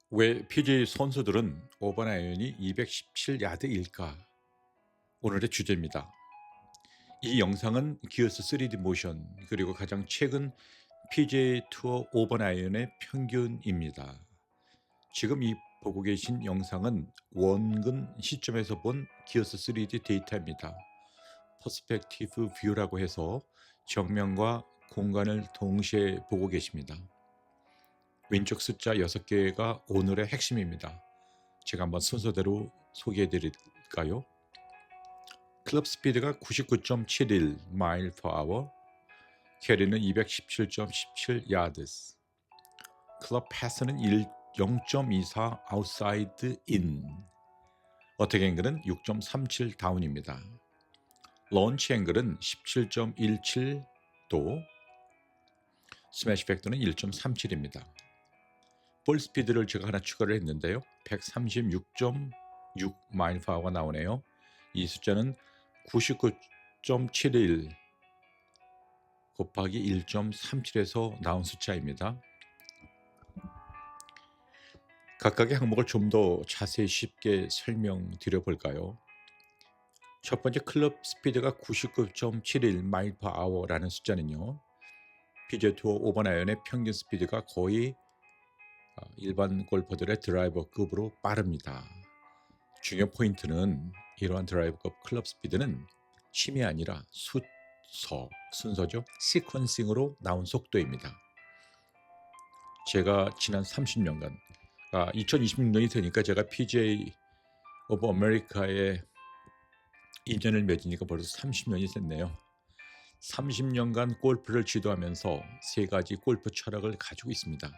왜 PGA 선수들은 오번 아이언이 217야드일까? 오늘의 주제입니다. 이 영상은 기어스 3D 모션 그리고 가장 최근 PGA 투어 오번 아이언의 평균입니다. 지금 이 보고 계신 영상은 원근 시점에서 본 기어스 3D 데이터입니다. 퍼스펙티브 뷰라고 해서 정면과 공간을 동시에 보고 계십니다. 왼쪽 숫자 6개가 오늘의 핵심입니다. 제가 한번 순서대로 소개해 드릴까요? 클럽 스피드가 99.71 마일 퍼 아워, 캐리는 217.17 야드스, 클럽 패스는 0.24 아웃사이드 인, 어택 앵글은 6.37 다운입니다. 런치 앵글은 17.17도, 스매시 팩터는 1.37입니다. 볼 스피드를 제가 하나 추가를 했는데요. 136.6 마일 퍼 아워가 나오네요. 이 숫자는 99.71 곱하기 1.37에서 나온 숫자입니다. 각각의 항목을 좀 더 자세히 쉽게 설명드려 볼까요? 첫 번째 클럽 스피드가 99.71 마일 퍼 아워라는 숫자는요. PGA 투어 오번 아이언의 평균 스피드가 거의 일반 골퍼들의 드라이버급으로 빠릅니다. 중요 포인트는 이러한 드라이버급 클럽 스피드는 심이 아니라 순서죠. 시퀀싱으로 나온 속도입니다. 제가 지난 30년간 2026년이 되니까 제가 PGA 오브 아메리카에 인연을 맺으니까 벌써 30년이 됐네요. 30년간 골프를 지도하면서 3가지 골프 철학을 가지고 있습니다.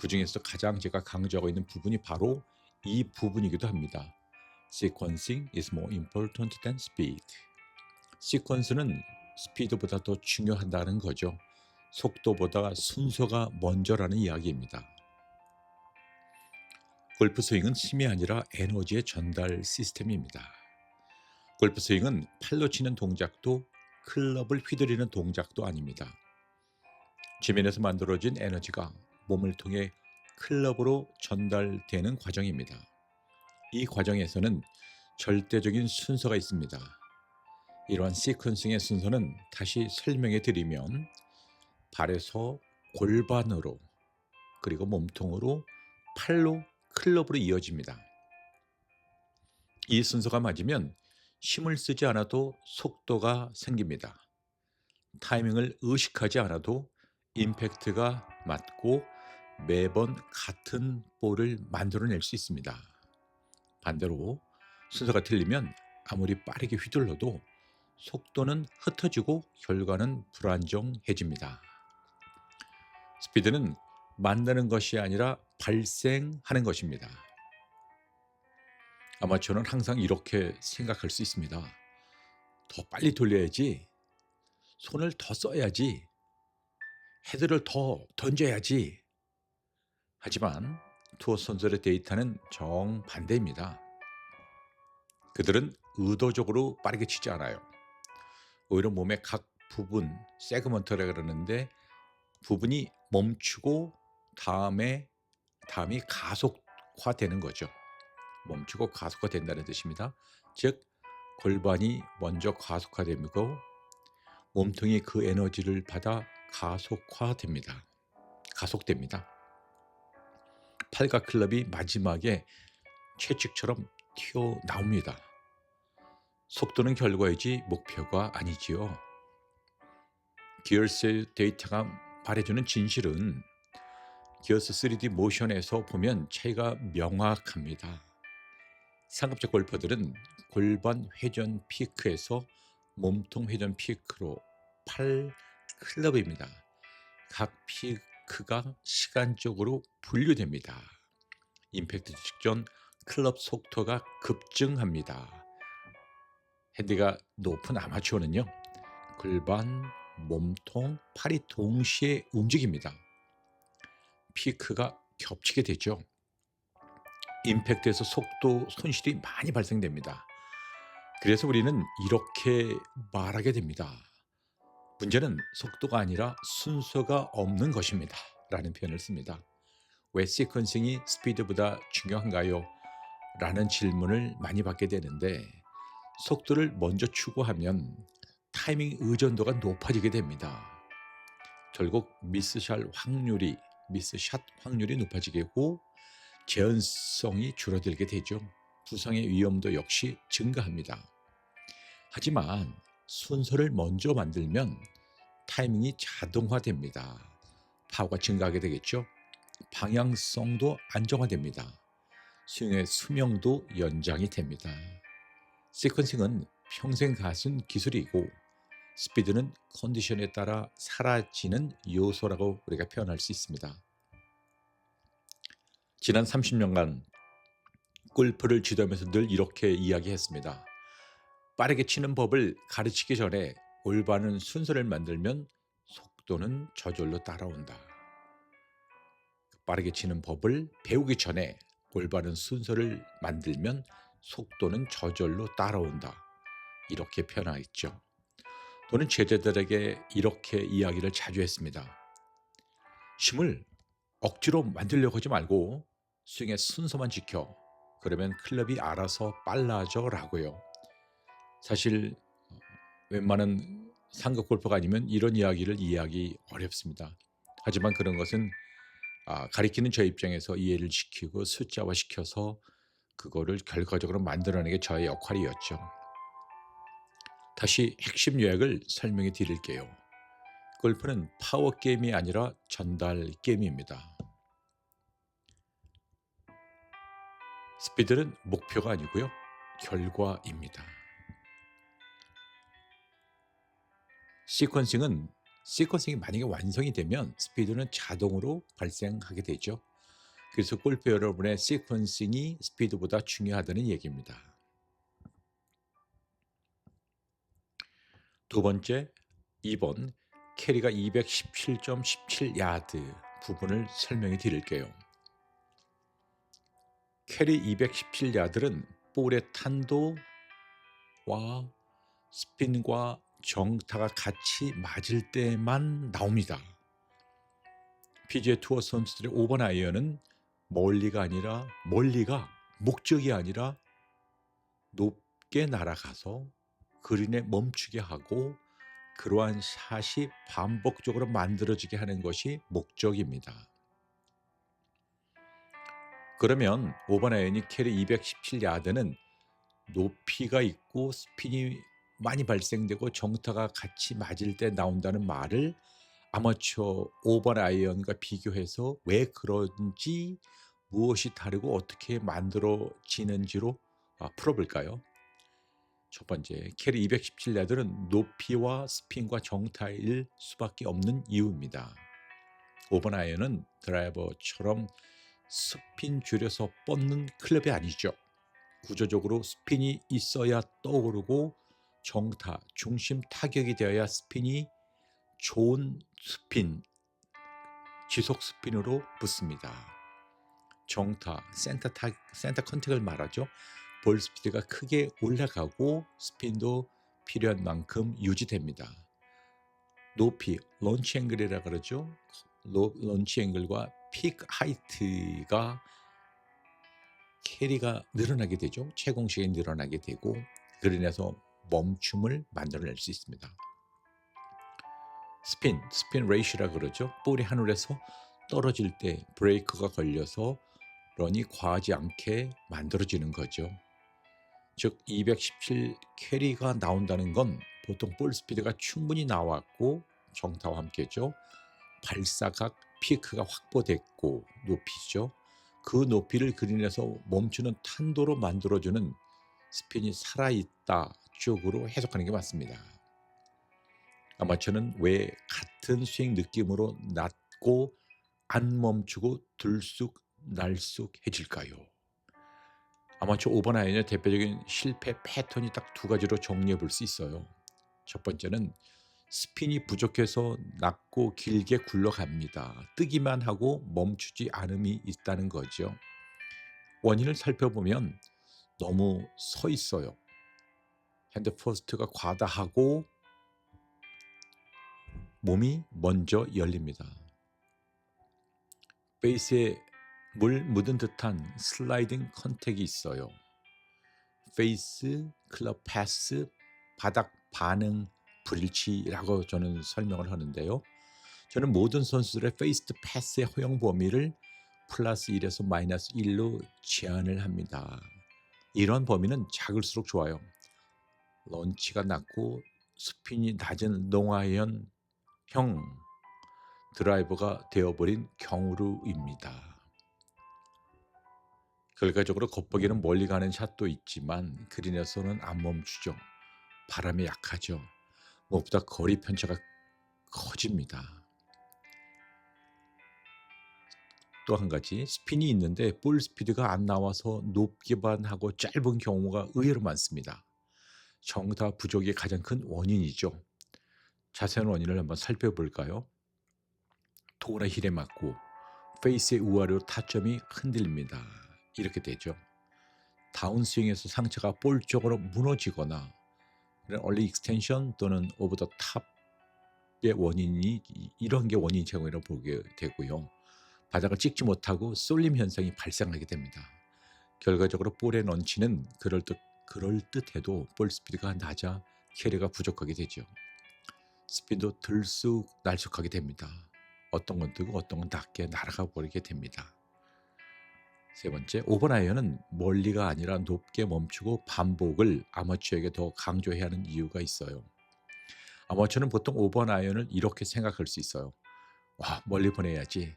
그 중에서 가장 제가 강조하고 있는 부분이 바로 이 부분이기도 합니다. Sequencing is more important than speed. 시퀀스는 스피드보다 더 중요하다는 거죠. 속도보다 순서가 먼저라는 이야기입니다. 골프 스윙은 힘이 아니라 에너지의 전달 시스템입니다. 골프 스윙은 팔로 치는 동작도 클럽을 휘두르는 동작도 아닙니다. 지면에서 만들어진 에너지가 몸을 통해 클럽으로 전달되는 과정입니다. 이 과정에서는 절대적인 순서가 있습니다. 이러한 시퀀싱의 순서는 다시 설명해 드리면 발에서 골반으로 그리고 몸통으로 팔로 클럽으로 이어집니다. 이 순서가 맞으면 힘을 쓰지 않아도 속도가 생깁니다. 타이밍을 의식하지 않아도 임팩트가 맞고 매번 같은 볼을 만들어낼 수 있습니다. 반대로 순서가 틀리면 아무리 빠르게 휘둘러도 속도는 흩어지고 결과는 불안정해집니다. 스피드는 만드는 것이 아니라 발생하는 것입니다. 아마추어는 항상 이렇게 생각할 수 있습니다. 더 빨리 돌려야지, 손을 더 써야지, 헤드를 더 던져야지. 하지만 투어 선수들의 데이터는 정반대입니다. 그들은 의도적으로 빠르게 치지 않아요. 오히려 몸의 각 부분, 세그먼트라 그러는데 부분이 멈추고 다음이 가속화되는 거죠. 멈추고 가속화된다는 뜻입니다. 즉 골반이 먼저 가속화되고 몸통이 그 에너지를 받아 가속화됩니다. 가속됩니다. 팔과 클럽이 마지막에 채찍처럼 튀어나옵니다. 속도는 결과이지 목표가 아니지요. 기어스 데이터가 말해주는 진실은 기어스 3D 모션에서 보면 차이가 명확합니다. 상급자 골퍼들은 골반 회전 피크에서 몸통 회전 피크로 8 클럽입니다. 각 피크가 시간적으로 분류됩니다. 임팩트 직전 클럽 속도가 급증합니다. 핸디가 높은 아마추어는요. 골반, 몸통, 팔이 동시에 움직입니다. 피크가 겹치게 되죠. 임팩트에서 속도 손실이 많이 발생됩니다. 그래서 우리는 이렇게 말하게 됩니다. 문제는 속도가 아니라 순서가 없는 것입니다. 라는 표현을 씁니다. 왜 시퀀싱이 스피드보다 중요한가요? 라는 질문을 많이 받게 되는데 속도를 먼저 추구하면 타이밍 의존도가 높아지게 됩니다. 결국 미스샷 확률이 높아지고 재현성이 줄어들게 되죠. 부상의 위험도 역시 증가합니다. 하지만 순서를 먼저 만들면 타이밍이 자동화됩니다. 파워가 증가하게 되겠죠. 방향성도 안정화됩니다. 스윙의 수명도 연장이 됩니다. 시퀀싱은 평생 가는 기술이고 스피드는 컨디션에 따라 사라지는 요소라고 우리가 표현할 수 있습니다. 지난 30년간 골프를 지도하면서 늘 이렇게 이야기했습니다. 빠르게 치는 법을 가르치기 전에 올바른 순서를 만들면 속도는 저절로 따라온다. 빠르게 치는 법을 배우기 전에 올바른 순서를 만들면 속도는 저절로 따라온다. 이렇게 표현하였죠. 또는 제자들에게 이렇게 이야기를 자주 했습니다. 힘을 억지로 만들려고 하지 말고 스윙의 순서만 지켜. 그러면 클럽이 알아서 빨라져 라고요. 사실 웬만한 상급 골퍼가 아니면 이런 이야기를 이해하기 어렵습니다. 하지만 그런 것은 가리키는 저 입장에서 이해를 시키고 숫자화시켜서 그거를 결과적으로 만들어내는 게 저의 역할이었죠. 다시 핵심 요약을 설명해 드릴게요. 골프는 파워 게임이 아니라 전달 게임입니다. 스피드는 목표가 아니고요. 결과입니다. 시퀀싱이 만약에 완성이 되면 스피드는 자동으로 발생하게 되죠. 그래서 골프 여러분의 시퀀싱이 스피드보다 중요하다는 얘기입니다. 두 번째, 2번 캐리가 217.17 야드 부분을 설명해 드릴게요. 캐리 217 야드는 볼의 탄도와 스핀과 정타가 같이 맞을 때만 나옵니다. PGA 투어 선수들의 5번 아이언은 멀리가 목적이 아니라 높게 날아가서 그린에 멈추게 하고 그러한 샷이 반복적으로 만들어지게 하는 것이 목적입니다. 그러면 5번 아이언이 캐리 217 야드는 높이가 있고 스핀이 많이 발생되고 정타가 같이 맞을 때 나온다는 말을 아마추어 5번 아이언과 비교해서 왜 그런지 무엇이 다르고 어떻게 만들어지는지로 풀어볼까요? 첫 번째, 캐리 217 야드는 높이와 스핀과 정타일 수밖에 없는 이유입니다. 5번 아이언은 드라이버처럼 스핀 줄여서 뻗는 클럽이 아니죠. 구조적으로 스핀이 있어야 떠오르고 정타, 중심 타격이 되어야 스핀이 좋은 스핀, 지속 스핀으로 붙습니다. 정타, 센터 컨택을 말하죠. 볼 스피드가 크게 올라가고 스핀도 필요한 만큼 유지됩니다. 높이, 런치 앵글이라 그러죠. 런치 앵글과 픽 하이트가 캐리가 늘어나게 되죠. 채공식이 늘어나게 되고 그린에서 멈춤을 만들어낼 수 있습니다. 스핀 레이시라 그러죠. 볼이 하늘에서 떨어질 때 브레이크가 걸려서 런이 과하지 않게 만들어지는 거죠. 즉 217 캐리가 나온다는 건 보통 볼 스피드가 충분히 나왔고 정타와 함께죠. 발사각 피크가 확보됐고 높이죠. 그 높이를 그린에서 멈추는 탄도로 만들어주는 스핀이 살아있다 쪽으로 해석하는 게 맞습니다. 아마추어는 왜 같은 스윙 느낌으로 낮고 안 멈추고 들쑥날쑥해질까요? 아마추어 5번 아이언의 대표적인 실패 패턴이 딱 두 가지로 정리해 볼 수 있어요. 첫 번째는 스핀이 부족해서 낮고 길게 굴러갑니다. 뜨기만 하고 멈추지 않음이 있다는 거죠. 원인을 살펴보면 너무 서 있어요. 핸드 퍼스트가 과다하고 몸이 먼저 열립니다. 베이스에 물 묻은 듯한 슬라이딩 컨택이 있어요. 페이스, 클럽 패스, 바닥 반응 불일치라고 저는 설명을 하는데요. 저는 모든 선수들의 페이스트 패스의 허용 범위를 플러스 1에서 마이너스 1로 제한을 합니다. 이런 범위는 작을수록 좋아요. 런치가 낮고 스핀이 낮은 농아이언형 드라이버가 되어버린 경우루입니다. 결과적으로 겉보기는 멀리 가는 샷도 있지만 그린에서는 안 멈추죠. 바람이 약하죠. 무엇보다 거리 편차가 커집니다. 또 한 가지 스핀이 있는데 볼 스피드가 안 나와서 높기만 하고 짧은 경우가 의외로 많습니다. 정타 부족이 가장 큰 원인이죠. 자세한 원인을 한번 살펴볼까요? 도나 힐에 맞고 페이스의 우아래로 타점이 흔들립니다. 이렇게 되죠. 다운스윙에서 상체가 볼 쪽으로 무너지거나 얼리 익스텐션 또는 오버 더 탑의 원인이 이런 게 원인 제공이라고 보게 되고요. 바닥을 찍지 못하고 쏠림 현상이 발생하게 됩니다. 결과적으로 볼의 런치는 그럴듯해도 볼 스피드가 낮아 캐리가 부족하게 되죠. 스피드도 들쑥날쑥하게 됩니다. 어떤 건 뜨고 어떤 건 낮게 날아가 버리게 됩니다. 세 번째, 오버라이언은 멀리가 아니라 높게 멈추고 반복을 아마추어에게 더 강조해야 하는 이유가 있어요. 아마추어는 보통 오버라이언을 이렇게 생각할 수 있어요. 와, 멀리 보내야지.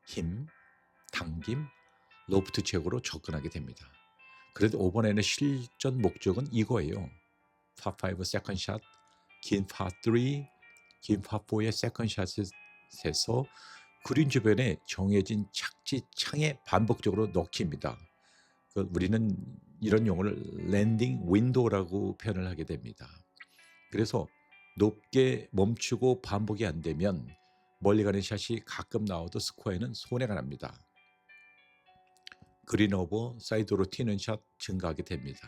힘, 당김, 로프트 최고로 접근하게 됩니다. 그래도 오버라이언의 실전 목적은 이거예요. 파5 세컨샷, 긴 파3, 긴 파4의 세컨샷에서 그린 주변에 정해진 착지 창에 반복적으로 넣기입니다. 우리는 이런 용어를 랜딩 윈도우라고 표현을 하게 됩니다. 그래서 높게 멈추고 반복이 안 되면 멀리 가는 샷이 가끔 나와도 스코어에는 손해가 납니다. 그린 오버, 사이드로 튀는 샷 증가하게 됩니다.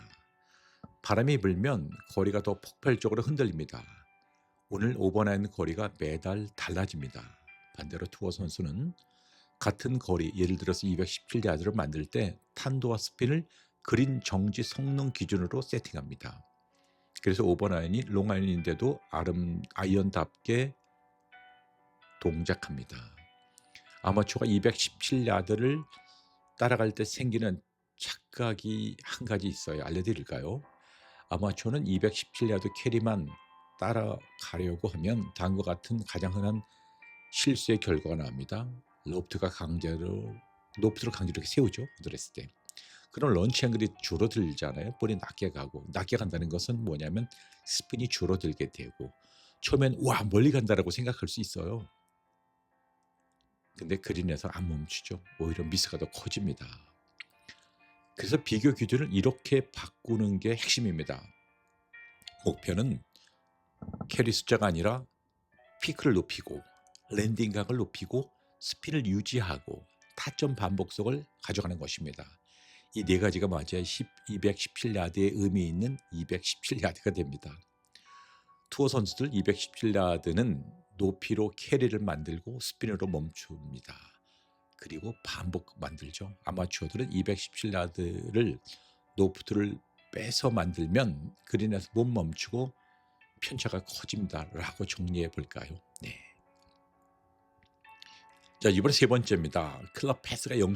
바람이 불면 거리가 더 폭발적으로 흔들립니다. 오늘 오버라인 거리가 매달 달라집니다. 반대로 투어 선수는 같은 거리, 예를 들어서 217야드를 만들 때 탄도와 스핀을 그린 정지 성능 기준으로 세팅합니다. 그래서 오버라인이 롱아이언인데도 아이언답게 동작합니다. 아마추어가 217야드를 따라갈 때 생기는 착각이 한 가지 있어요. 알려드릴까요? 아마추어는 217야드 캐리만 따라가려고 하면 다음과 같은 가장 흔한 실수의 결과가 나옵니다. 로프트를 강제로 이렇게 세우죠. 어드레스 때. 그럼 런치 앵글이 줄어들잖아요. 볼이 낮게 가고, 낮게 간다는 것은 뭐냐면 스핀이 줄어들게 되고, 처음엔 와 멀리 간다라고 생각할 수 있어요. 근데 그린에서 안 멈추죠. 오히려 미스가 더 커집니다. 그래서 비교 기준을 이렇게 바꾸는 게 핵심입니다. 목표는 캐리 숫자가 아니라 피크를 높이고 랜딩각을 높이고 스핀을 유지하고 타점 반복속을 가져가는 것입니다. 이 네 가지가 맞아야 217야드의 의미 있는 217야드가 됩니다. 투어 선수들 217야드는 높이로 캐리를 만들고 스핀으로 멈춥니다. 그리고 반복 만들죠. 아마추어들은 217야드를 로프트를 빼서 만들면 그린에서 못 멈추고 편차가 커집니다라고 정리해 볼까요? 네. 자, 이번에 세 번째입니다. 클럽 패스가 0.